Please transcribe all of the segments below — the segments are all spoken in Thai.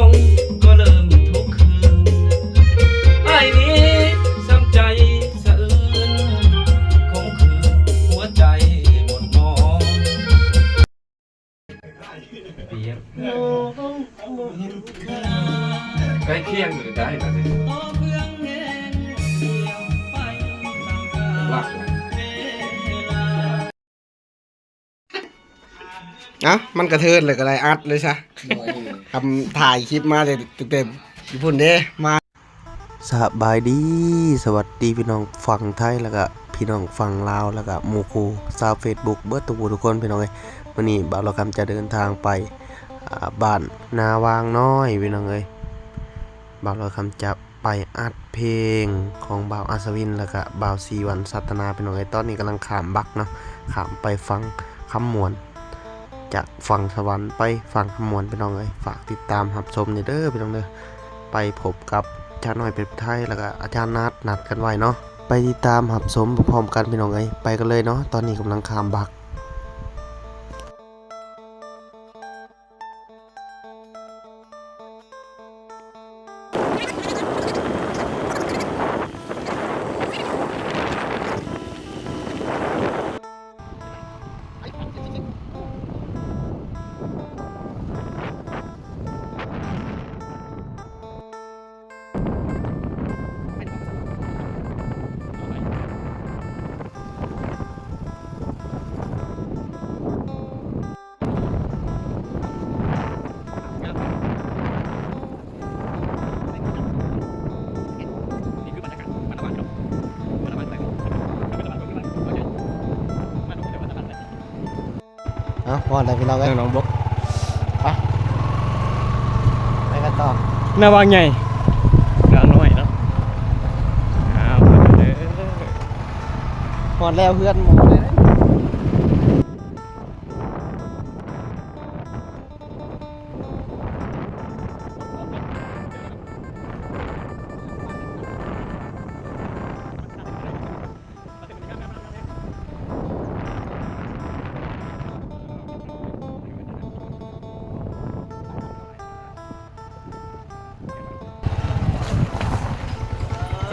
องก็เริ่มทุกคืนไอ้นี้ซ้ำใจสะอื้นคงคืนหัวใจหมดมองเปียกใกล้เคียงหรือได้แบบนี้รักเลย มันกระเทินเลยก็เลยอัดเลยซะทำถ่ายคลิปมาแต่เต็มญี่ปุ่นเด้มาสบายดีสวัสดีพี่น้องฝั่งไทยแล้วก็พี่น้องฝั่งลาวแล้วก็หมู่คู่ชาว Facebook เบิดทุกคนพี่น้องเอ้ยวันนี้บ่าวเราคำจะเดินทางไปบ้านนาวางน้อยพี่น้องเอ้ยบ่าวเราคำจะไปอัดเพลงของบ่าวอัศวินแล้วก็บ่าวสีวันสัตนาพี่น้องเอ้ยตอนนี้กำลังข้ามบักเนาะข้ามไปฟังคำมวลจากฝั่งสวรรค์ไปฝั่งขมวนพี่น้องเอ้ยฝากติดตามรับชมเด้อพี่น้องเด้อไปพบกับอาจารย์น้อยเพชรไทยแล้วก็อาจารย์นัดกันไว้เนาะไปติดตามรับชมพร้อมกันพี่น้องเอ้ยไปกันเลยเนาะตอนนี้กำลังข้ามบักพอได้พี่น้องเอ้ยน้องบกไปกันต่อ หน้าวางใหญ่กลางน้อยเนาะไปเลย พอแล้วเพื่อนหมดเลย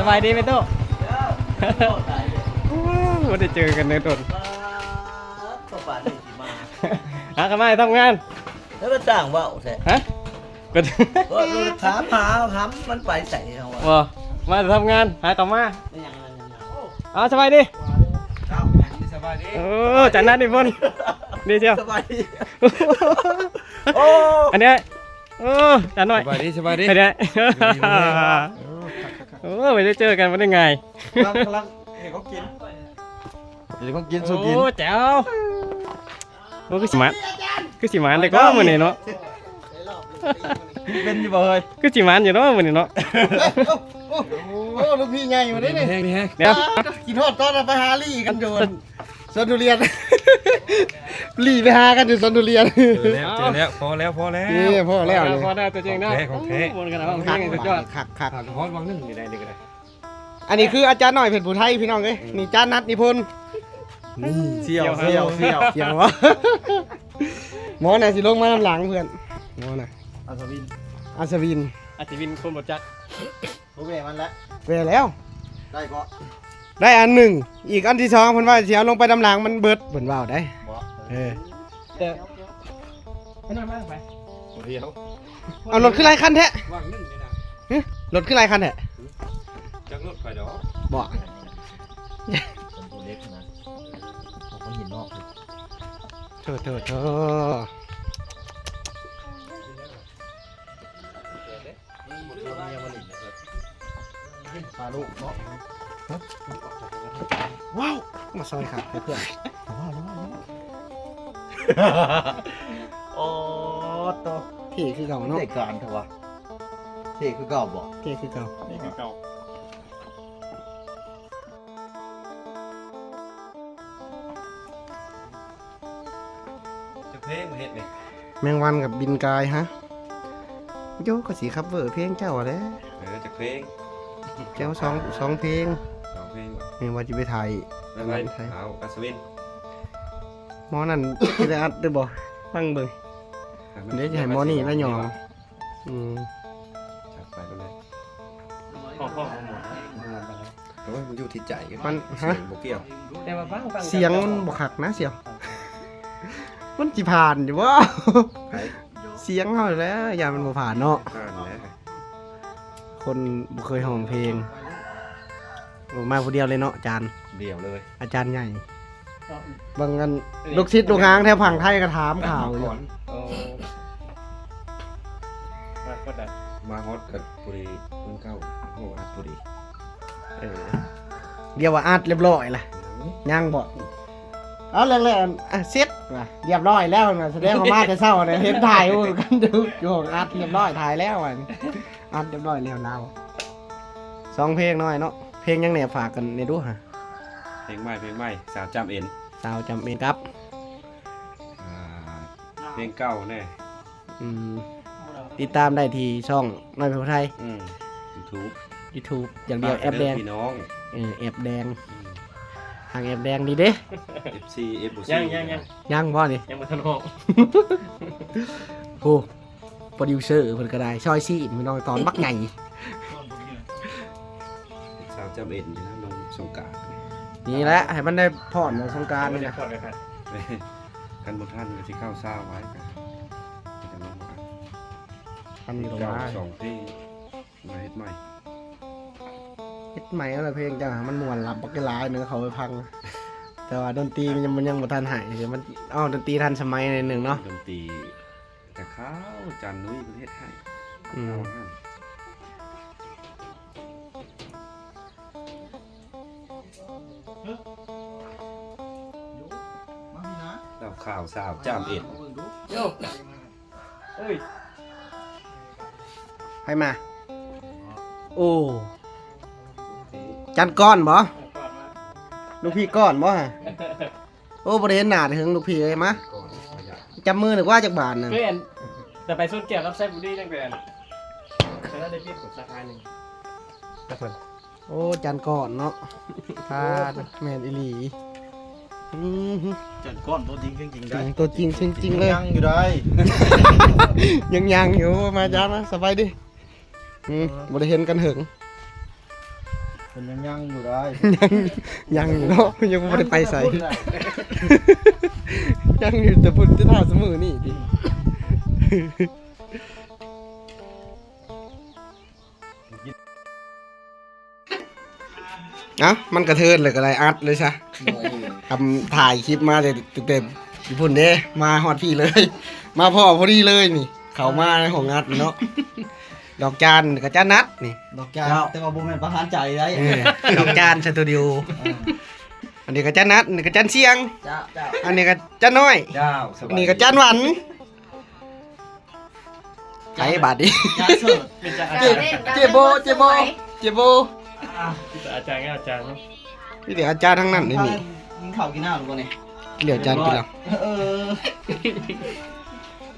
สบายดีไหมโต้ไม่ได้เจอกันในต้น ก็ป่านนี้สิมา หากันมาทำงาน แล้วก็จ้างว่าวแท้ ฮะก็ ก็ถามหาถามมันไปใส่เอาวะ ว้ามาทำงานหากันมา ไม่ยังนั้นยัง เอาสบายดี สบายดี โอ้จันนัดนี่พ่นดีเชียว สบายดี โอ้อันเนี้ยโอ้จันหน่อย สบายดีสบายดี อันเนี้ยโอ้ไม่ได้เจอกันมาได้ไง กำลังเห็นเขากิน เดี๋ยวต้องกินสุกิน โอ้แจ๋วโอ้คือสิมันเลยก็มันนี่เนาะ เป็นอยู่บ่เฮ้ย คือสิมันอยู่เนาะมันนี่เนาะ โอ้ลูกพี่ไงอยู่นี่นี่ แห้งแห้ง เดี๋ยว กินทอดตอนไปหาลี่กันโดนสวนทุเรียนลี่ไปหากันอยู่สวนทุเรียน เจอแล้วพอแล้ว นี่พ่อแล้วนี่ พอได้ตัวจริงได้ ของแท้ บนกันนะของแท้สุดยอด คัก ขาดฮอตวางนึ่งนี่ได้ดีก็ได้ อันนี้คืออาจารย์หน่อยเพชรผู้ไทยพี่น้องเอ้ยนี่จานนัดนิพนธ์เสี่ยววะหมอไหนสิลงมาทำหลังเพื่อนหมอไหน อัศวิน อัศวิน อาจจะวินคนบดจัก โอเคมันแล้ว ไปแล้ว ได้ก็ ได้อันหนึ่งอีกอันที่สองเพิ่นว่าเสียลงไปดำหลังมันเบิดเพิ่นว่าได้ บ่ แต่อันนั้นมาไป เดียว เอารถขึ้นไรคันแท้ วางนึ่งนี่นะ รถขึ้นไรคันแท้ จักรถไปดอก บ่ เป็นตัวเล็กนะผมก็เห็นนอก เธอปลาลูกเนาะว้าวมาซอยครับเพื่อน โอ้ตัว เท่คือเก่าเนาะ เด็กการเถอะวะเท่คือเก่าบ่ เท่คือเก่า นี่คือเก่า จะเพลงเฮ็ดนี่ แมงวันกับบินกายฮะโยก็สีคัฟเวอร์เพลงเจ้าแหล้ว จะเพลง เจ้าสองเพลง สองเพลง เห็นว่าจะไปถ่าย แล้วไปเอาอัศวิน หมอนั่น ที่ได้อัดได้บ่ฟังเบิ่งเดี๋ยวจะให้หมอนี่แล้วหยอง จับไปก็เลย พ่อหมด โอ้ยมันอยู่ที่ใจ มันฮะ เสียงบ่เกี่ยว แต่ว่าฟัง เสียงมันบ่คักนะเสียวมันสิผ่านอยู่บ่ ไป เสียงเฮาแหล้วอย่ามันบ่ผ่านเนาะ อ่านแล้ว คนบ่เคยร้องเพลงมาผู้เดียวเลยเนาะอาจารย์ เดี่ยวเลย อาจารย์ใหญ่บางกันลูกศิษย์ลูกหางแถวฝั่งไทยก็ถามข่าวอยู่ ก่อน โอ้มาก็ได้ มาฮอตกับปุรีเพิ่งเข้าโอ้อัดปุรี เรียกว่าอัดเรียบร้อยล่ะยังบ่เอาแรกๆอ่ะเสร็จว่ะเรียบร้อยแล้วนะแสดงว่ามาแต่เช้าเนี่ยเห็นถ่ายกันดูอยู่ของอัดเรียบร้อยถ่ายแล้วอ่ะอัดเรียบร้อยแล้วเราสองเพลงน้อยเนาะเพลงยังแหนฝากกันในดูฮะ เพลงใหม่สาวจำเอ็น สาวจำเป็นครับ อ่าเพลงเก่าแน่ อืมติดตามได้ที่ช่องน้อยเพลงไทย YouTube YouTube อย่างเดียวแอปแดง พี่น้อง แอปแดงทางแอปแดงดีเด้ FC FC ยังบ่นี่ ยังมาทันห้อง โอ้โปรดิวเซอร์เพิ่นก็ได้ช่อยซี่พี่น้องตอนบักใหญ่ สาวจำเอ็นอยู่นะลงสงกรานต์ นี่แหละให้มันได้ผ่อนในสงกรารนี่นะ กันบนท่านก็ที่เข้าซ่าไว้กันจะลงมา ทำลง เก่า มา สองเพลงมาเฮ็ดใหม่ เฮ็ดใหม่อะไรเพลงจังหามันม่วนหลับบักหลายเนื้อเขาไปพัง แต่ว่าดนตรีมันยังบ่ทันหายเดี๋ยวมันดนตรีทันสมัยในหนึ่งเนาะ ดนตรีแต่ข้าวจันนุ้ยประเทศไทย อืม เอาหั่นเราข่าวสาวจำเอ็น โยเอ้ย ไปมา โอ้จันก้อนบ่ลูกพี่ก้อนบ่ฮะโอ้บ่ได้เห็นหน้าถึงลูกพี่เลยมะ ก่อนประหยัด จำมือนึกว่าจักบาทนึง เพื่อนแต่ไปสุดเกี่ยวรับใช้บุรีจังเป็นแต่ถ้าได้เปรียบกับสาขาหนึ่งแต่เพิ่น โอ้จันก้อนเนาะตาแม่นอีหลีอือหือ จัดก้อนตัวจริงจริงได้ ตัวจริงจริงๆเลย ยังอยู่ได้ ยังอยู่มาจ้ามาสบายดิบ่ได้เห็นกันหึง เป็นยังอยู่ได้ ยังอยู่เนาะยังบ่ได้ไปใส่ ยังอยู่แต่พุ่นจะท่าเสมอนี่ดิเอ้ามันกระเทินเลยก็ได้อัดเลยซะทำถ่ายคลิปมาแต่เต็มอยู่พุ่นเด้มาฮอดพี่เลย มาพ่อพอดีเลยนี่ เข้ามาในของอัดเนาะดอกจานกับจานนัดนี่ ดอกจานแต่ว่าโบแมนประหารใจได้ ดอกจานสตูดิโออันนี้ก็จานนัดอันนี้ก็จานเสียง เจ้าเจ้า อันนี้ก็จานน้อย เจ้าสบาย อันนี้ก็จานหวานไก่บาทดิ จ้าเสิร์ฟ เป็นจากอา เจ จารย์ เจโบเจโบเจโบ อาจารย์ก็อาจารย์เนาะ นี่เดี๋ยวอาจารย์ทั้งนั้นนี่นี่ กินข้าวกินน้ำหรือเปล่าเนี่ย เดี๋ยวอาจารย์กินแล้ว เออ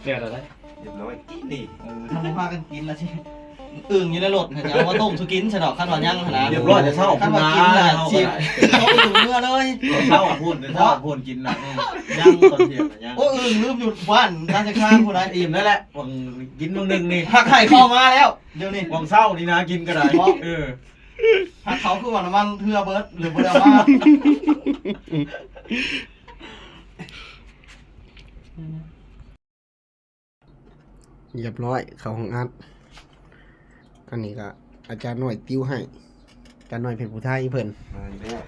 เดี๋ยวอะไร เรียบร้อยอีนี่ ทำพากันกินแล้วใช่อึ่งอยู่ในรถจะเอามาต้มสุกินใช่ดอกขั้นว่ายังขนาด เรียบร้อยจะเศร้า ขั้นว่ากินน่ะชิมเขาอึ่งเมื่อเลย เศร้าพูดเศร้าพูดกินนะย่างตอนเที่ยงย่าง โอ้อึ่งลืมหยุดบ้านการจะข้างคนนั้น อิ่มแล้วแหละวังกินวังหนึ่งนี่ ผักไข่เข้ามาแล้วเดี๋ยวนี้ วังเศร้านี่นะกินก็ได้เออ ผักเขาคือว่าน้ำมันเทือเบิร์ดหรือเบิร์ดมา เรียบร้อยเข้าห้องอัดอันนี้ก็อาจารย์หน่วยติวให้อาจารย์หน่วยเพชรผู้ไทยเพิ่น มาอีกแล้ว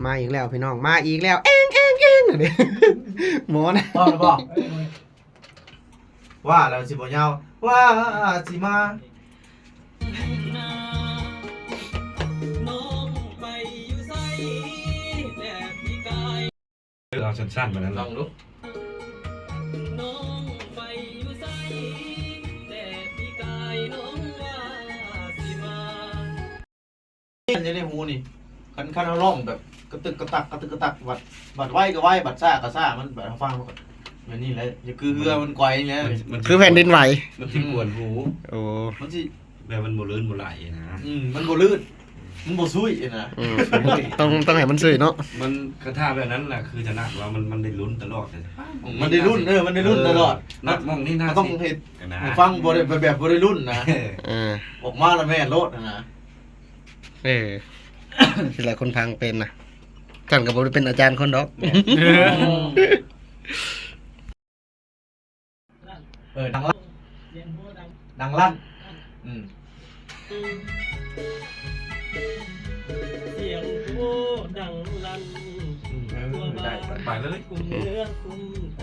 มาอีกแล้วพี่น้องมาอีกแล้วเองเดี๋ยว หมอนะ บอกหรือเปล่าว่าเราสิบ่ยาวว่าสิมา เราสั้นๆมานั้น ลองดู อันนี้ในหูนี่คันเอาล่องแบบกระตึกกระตักบัดไหวก็ไหวบัดซ่าก็ซ่ามันแบบฟังแบบนี้แหละอย่าคือเรือมันไกวนี่แหละ คือแผ่นดินไหว มันที่กวนหู โอ้ มันสิ แบบมันโมลื่นโมไหลนะ มันบ่ลื่น มันบ่ซุยนะ ต้องให้มันสวยเนาะ มันกระทาแบบนั้นแหละคือชนะว่ามันได้ลุ้นตลอดเลย มันได้รุ่นมันได้รุ่นตลอด นัดมองนี่น่า มันต้องเฮ็ด นะ ให้ฟังบ่ได้แบบบ่ได้รุ่นนะ อ่า ออกมาแล้วแม่นโลดนะ ทีหลายคนพังเป็นนะท่านก็บ่ได้เป็นอาจารย์คนดอก ดังลั่นดังลั่นอืม เสียงโอ้ดังลั่น ได้ไปเลย กุมเนื้อกุมใจ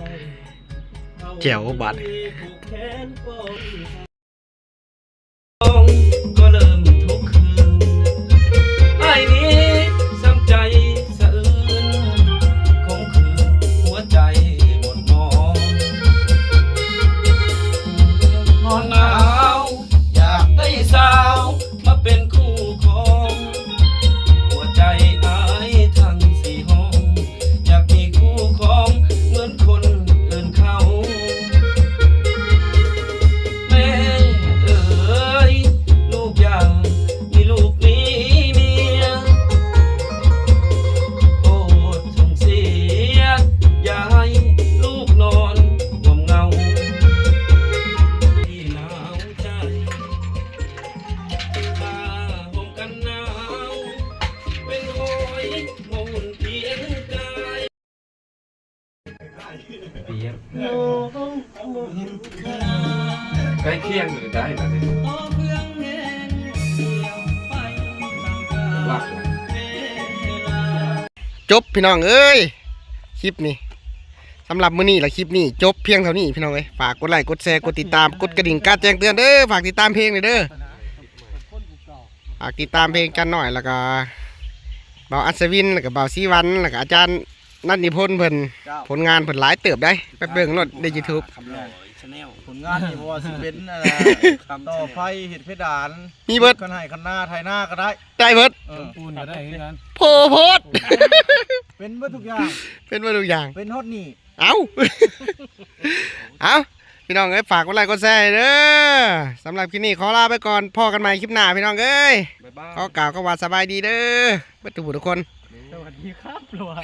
แจ๋วบัด ผูกแขนป้อง ก็เริ่มทุกคืนไอ้นี้ซ้ำใจสะอื้นคงคืนหัวใจหมดมองนอนหนาวอยากได้สาวมาเป็นคู่ครองหัวใจอ้ายทั้งสี่ห้องอยากมีคู่ครองเหมือนคนอื่นเขาแม่เอ๋ยลูกอยากมีลูกมีเมียโปรดส่งเสียอย่าให้ลูกนอนงมเงาที่หนาวใจผ้าห่มกันหนาวเป็นหอยมองเพียงกายเปียกใกล้เคียงหรือได้นะเนี่ยหลักนะ จบพี่น้องเอ้ยคลิปนี้สำหรับมื้อนี้ละคลิปนี้จบเพียงเท่านี้พี่น้องเอ้ยฝากกดไลค์กดแชร์กดติดตามกดกระดิ่งการแจ้งเตือนเด้อฝากติดตามเพลงหน่อยเด้อฝากติดตามเพลงกันหน่อยแล้วก็เบาอัศวินแล้วก็เบาซีวันแล้วก็อาจารย์นัทนิพนธ์เพิ่นผลงานเพิ่นหลายเติบได้ไปเบิ่งโลดใน YouTube ผลงานนี่บ่ว่าสิเป็นอะไรต่อไฟเฮ็ดเพดาน มีเบิด กันให้คันหน้าไทยหน้าก็ได้ ได้เบิด ปูนก็ได้คือกัน โพโพด เป็นเบิดทุกอย่าง เป็นมาทุกอย่าง เป็นฮอดนี่ เอา เอาพี่น้องเอ้ยฝากกดไลค์กดแชร์เด้อสำหรับคลิปนี้ขอลาไปก่อนพ่อกันใหม่คลิปหน้าพี่น้องเอ้ย บ๊ายบาย ขอกล่าวก็ว่าสบายดีเด้อเพื่อนทุกคน สวัสดีครับหลวง